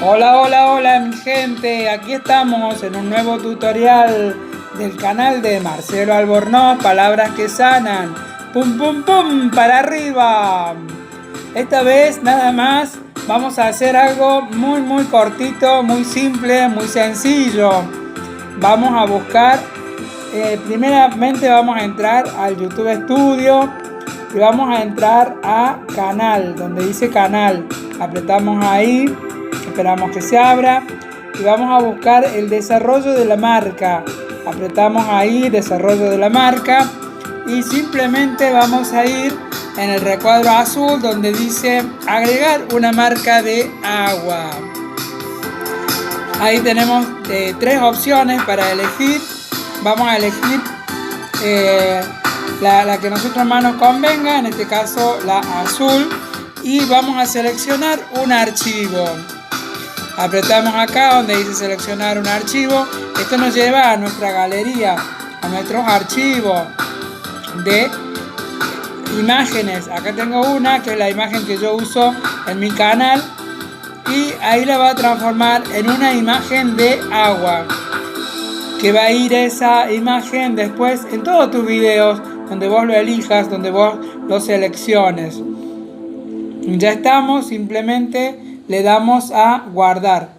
Hola, hola, hola mi gente, aquí estamos en un nuevo tutorial del canal de Marcelo Albornoz, palabras que sanan, pum pum pum, para arriba. Esta vez nada más vamos a hacer algo muy cortito, muy simple, muy sencillo. Vamos a buscar, primeramente vamos a entrar al YouTube Studio y vamos a entrar a canal, donde dice canal, apretamos ahí. Esperamos que se abra y vamos a buscar el desarrollo de la marca. Apretamos ahí, desarrollo de la marca, y simplemente vamos a ir en el recuadro azul donde dice agregar una marca de agua. Ahí tenemos tres opciones para elegir. Vamos a elegir la que a nosotros más nos convenga, en este caso la azul, y vamos a seleccionar un archivo. Apretamos acá donde dice seleccionar un archivo. Esto nos lleva a nuestra galería, a nuestros archivos de imágenes. Acá tengo una que es la imagen que yo uso en mi canal, y ahí la va a transformar en una imagen de agua, que va a ir esa imagen después en todos tus videos, donde vos lo elijas, donde vos lo selecciones. Ya estamos, simplemente le damos a guardar.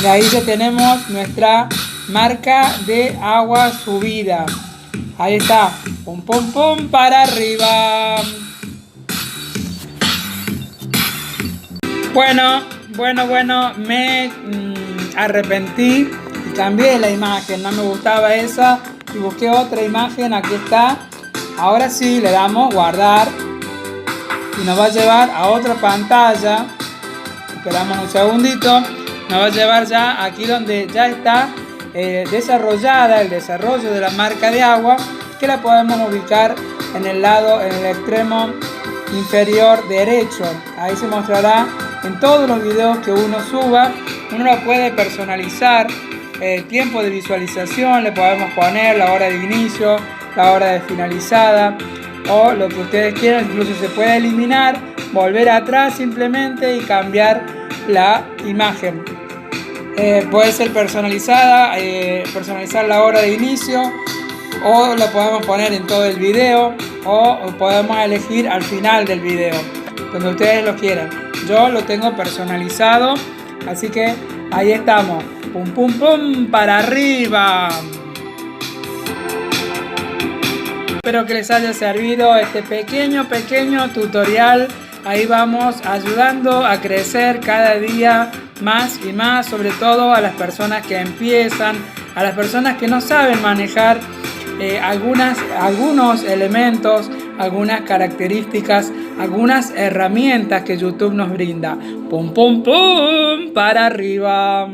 Y ahí ya tenemos nuestra marca de agua subida. Ahí está, pum pum pum, para arriba. Bueno, me arrepentí y cambié la imagen, no me gustaba esa y busqué otra imagen. Aquí está. Ahora sí, le damos guardar y nos va a llevar a otra pantalla. Esperamos un segundito. Nos va a llevar ya aquí donde ya está desarrollada el desarrollo de la marca de agua, que la podemos ubicar en el lado, en el extremo inferior derecho. Ahí se mostrará en todos los videos que uno suba. Uno lo puede personalizar, tiempo de visualización, le podemos poner la hora de inicio, la hora de finalizada, o lo que ustedes quieran. Incluso se puede eliminar, volver atrás simplemente y cambiar la imagen. Puede ser personalizada, personalizar la hora de inicio, o lo podemos poner en todo el video, o podemos elegir al final del video, donde ustedes lo quieran. Yo lo tengo personalizado, así que ahí estamos, pum pum pum, para arriba. Espero que les haya servido este pequeño tutorial. Ahí vamos ayudando a crecer cada día más y más, sobre todo a las personas que empiezan, a las personas que no saben manejar algunos elementos, algunas características, algunas herramientas que YouTube nos brinda. Pum pum pum, para arriba.